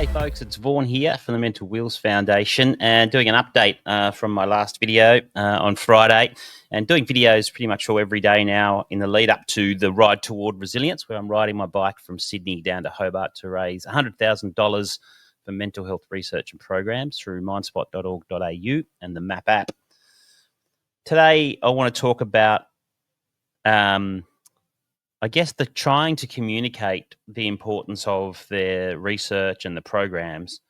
G'day folks, it's Vaughan here from the Mental Wheels Foundation and doing an update from my last video on Friday, and doing videos pretty much all every day now in the lead up to the Ride Toward Resilience, where I'm riding my bike from Sydney down to Hobart to raise $100,000 for mental health research and programs through mindspot.org.au and the MAP app. Today I want to talk about I guess the trying to communicate the importance of their research and the programs.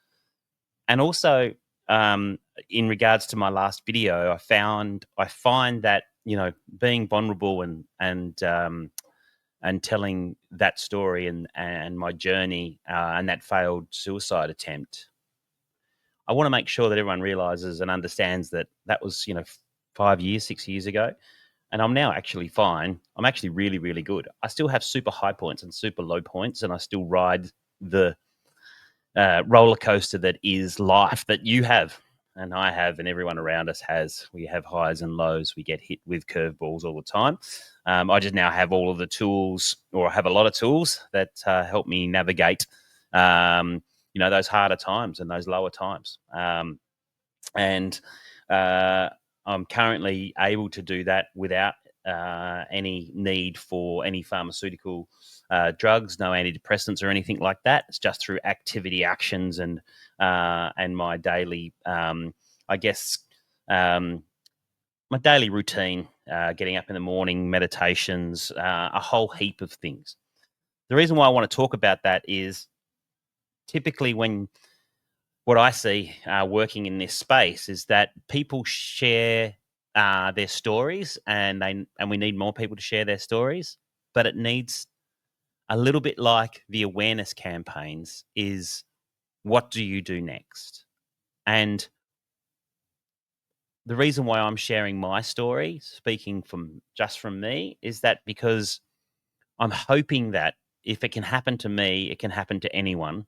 And also, in regards to my last video, I find that, you know, being vulnerable and telling that story and my journey and that failed suicide attempt, I want to make sure that everyone realizes and understands that that was, 6 years ago. And I'm now actually fine. I'm actually really, really good. I still have super high points and super low points, and I still ride the roller coaster that is life that you have and I have and everyone around us has. We have highs and lows. We get hit with curveballs all the time. I just now have all of the tools, or I have a lot of tools that help me navigate, those harder times and those lower times. I'm currently able to do that without any need for any pharmaceutical drugs, no antidepressants or anything like that. It's just through activity, actions, and my daily, my daily routine, getting up in the morning, meditations, a whole heap of things. The reason why I want to talk about that is typically what I see working in this space is that people share their stories, and we need more people to share their stories. But it needs a little bit like the awareness campaigns is, what do you do next? And the reason why I'm sharing my story, speaking from me, is that because I'm hoping that if it can happen to me, it can happen to anyone.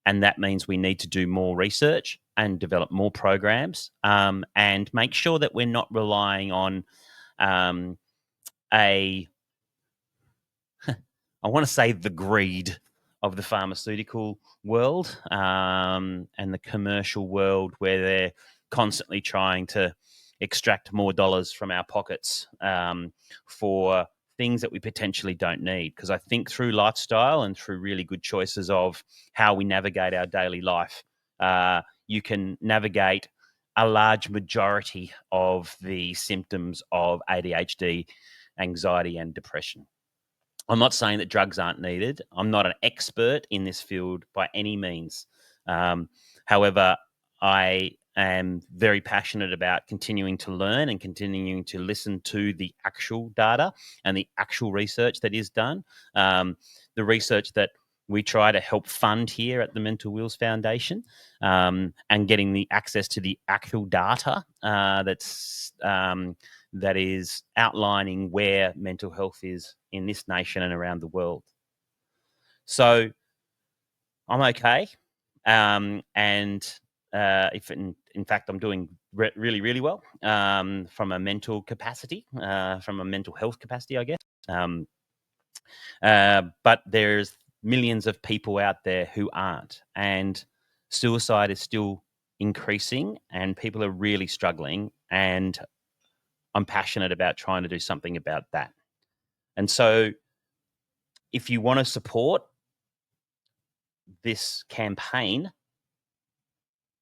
And that means we need to do more research and develop more programs, and make sure that we're not relying on I want to say the greed of the pharmaceutical world and the commercial world, where they're constantly trying to extract more dollars from our pockets for things that we potentially don't need. Because I think through lifestyle and through really good choices of how we navigate our daily life, you can navigate a large majority of the symptoms of ADHD, anxiety, and depression. I'm not saying that drugs aren't needed. I'm not an expert in this field by any means. However, I am very passionate about continuing to learn and continuing to listen to the actual data and the actual research that is done. The research that we try to help fund here at the Mental Wheels Foundation, and getting the access to the actual data that is outlining where mental health is in this nation and around the world. So I'm okay. And if in fact I'm doing really, really well from a mental capacity, from a mental health capacity, I guess. But there's millions of people out there who aren't, and suicide is still increasing, and people are really struggling, and I'm passionate about trying to do something about that. And so if you want to support this campaign,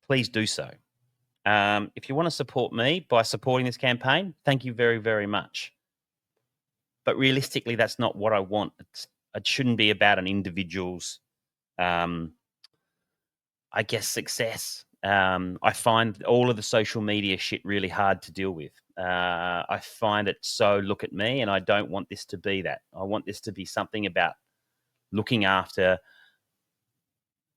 please do so. If you want to support me by supporting this campaign, thank you very, very much. But realistically, that's not what I want. It shouldn't be about an individual's, success. I find all of the social media shit really hard to deal with. I find it so look at me, and I don't want this to be that. I want this to be something about looking after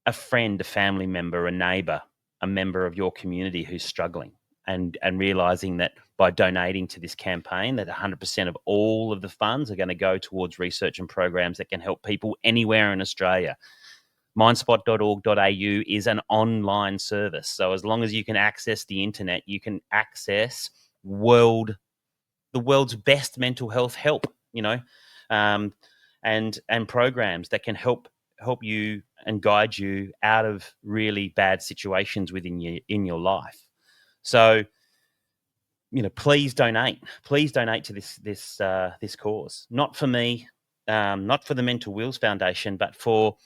a friend, a family member, a neighbor, a member of your community who's struggling, and realizing that by donating to this campaign, that 100% of all of the funds are going to go towards research and programs that can help people anywhere in Australia. Mindspot.org.au is an online service. So as long as you can access the internet, you can access the world's best mental health help, and programs that can help you and guide you out of really bad situations within your life. So, please donate. Please donate to this cause. Not for me, not for the Mental Wheels Foundation, but for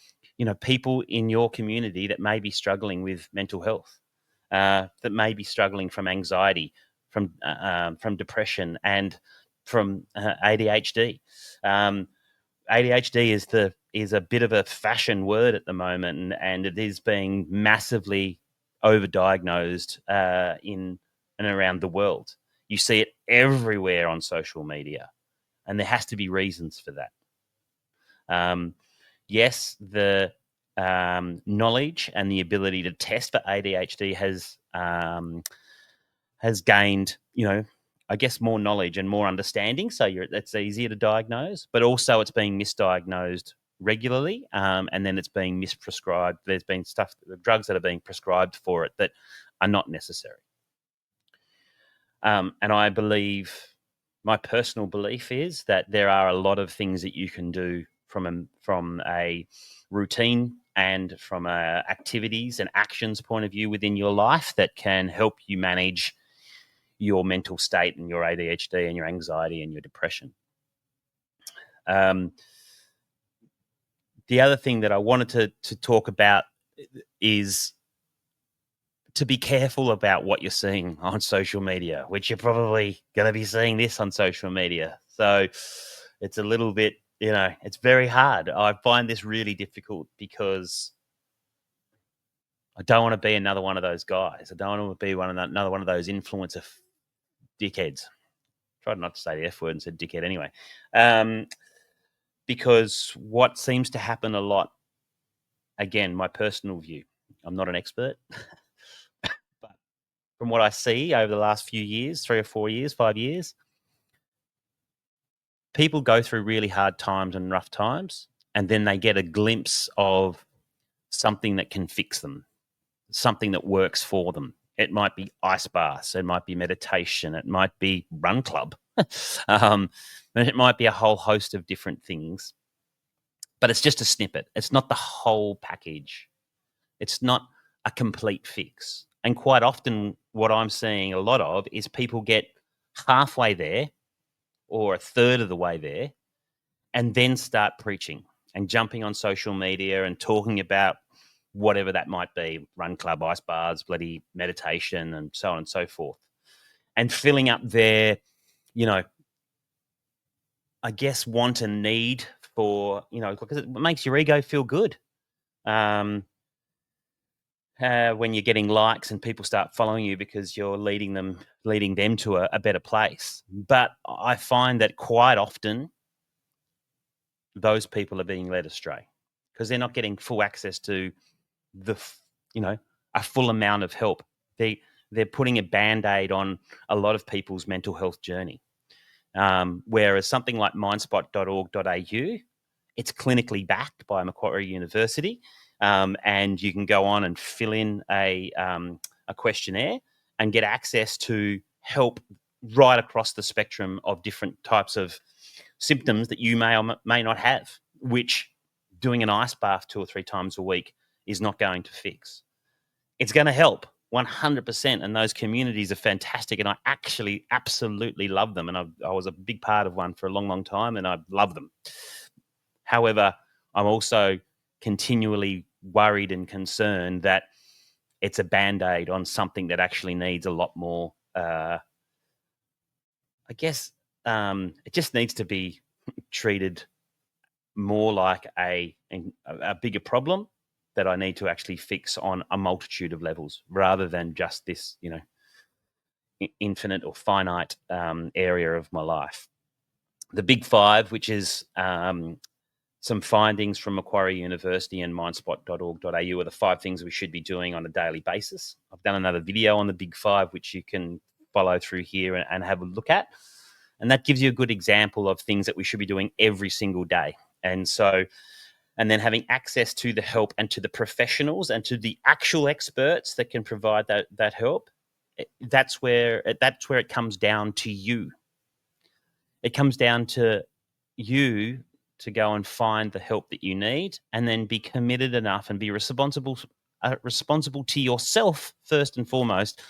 people in your community that may be struggling with mental health, that may be struggling from anxiety, from depression, and from ADHD. ADHD is a bit of a fashion word at the moment, and it is being massively overdiagnosed in and around the world. You see it everywhere on social media, and there has to be reasons for that. Yes, the knowledge and the ability to test for ADHD has gained, I guess, more knowledge and more understanding. So it's easier to diagnose, but also it's being misdiagnosed regularly, and then it's being misprescribed. There's been drugs that are being prescribed for it that are not necessary. And I believe, my personal belief is that there are a lot of things that you can do from a routine and from a activities and actions point of view within your life that can help you manage your mental state and your ADHD and your anxiety and your depression. The other thing that I wanted to talk about is to be careful about what you're seeing on social media, which you're probably going to be seeing this on social media. So it's a little bit, it's very hard. I find this really difficult because I don't want to be another one of those guys. I don't want to be another one of those influencer dickheads. Tried not to say the F word and said dickhead anyway. Because what seems to happen a lot, again, my personal view, I'm not an expert, but from what I see over the last few years, 3 or 4 years, 5 years, people go through really hard times and rough times, and then they get a glimpse of something that can fix them, something that works for them. It might be ice baths, it might be meditation, it might be run club, it might be a whole host of different things. But it's just a snippet. It's not the whole package. It's not a complete fix. And quite often what I'm seeing a lot of is people get halfway there or a third of the way there and then start preaching and jumping on social media and talking about whatever that might be, run club, ice baths, bloody meditation, and so on and so forth. And filling up their, I guess, want and need for, because it makes your ego feel good. When you're getting likes and people start following you because you're leading them to a better place. But I find that quite often those people are being led astray because they're not getting full access to a full amount of help. They're putting a Band-Aid on a lot of people's mental health journey. Whereas something like mindspot.org.au, it's clinically backed by Macquarie University, and you can go on and fill in a questionnaire and get access to help right across the spectrum of different types of symptoms that you may or may not have, which doing an ice bath 2 or 3 times a week is not going to fix. It's going to help 100%, and those communities are fantastic, and I actually absolutely love them, and I was a big part of one for a long, long time, and I love them. However, I'm also continually worried and concerned that it's a Band-Aid on something that actually needs a lot more, I guess, it just needs to be treated more like a bigger problem that I need to actually fix on a multitude of levels rather than just this, infinite or finite area of my life. The Big Five, which is some findings from Macquarie University and mindspot.org.au, are the 5 things we should be doing on a daily basis. I've done another video on the Big Five, which you can follow through here and have a look at. And that gives you a good example of things that we should be doing every single day. And then having access to the help and to the professionals and to the actual experts that can provide that help, that's where it comes down to you. It comes down to you to go and find the help that you need, and then be committed enough and be responsible to yourself first and foremost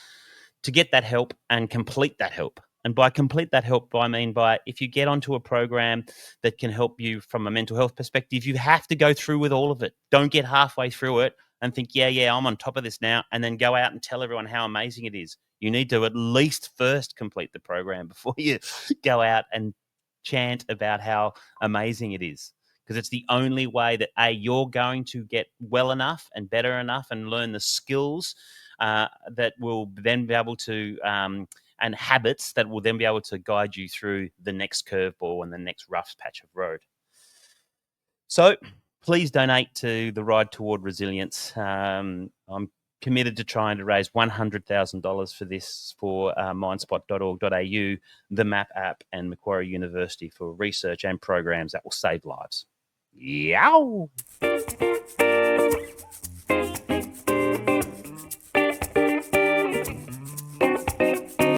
to get that help and complete that help. And by complete that help, I mean by if you get onto a program that can help you from a mental health perspective, you have to go through with all of it. Don't get halfway through it and think, yeah, I'm on top of this now, and then go out and tell everyone how amazing it is. You need to at least first complete the program before you go out and chant about how amazing it is. Because it's the only way that, A, you're going to get well enough and better enough and learn the skills that will then be able to and habits that will then be able to guide you through the next curveball and the next rough patch of road. So please donate to the Ride Toward Resilience. I'm committed to trying to raise $100,000 for this for mindspot.org.au, the MAP app, and Macquarie University for research and programs that will save lives. Yow!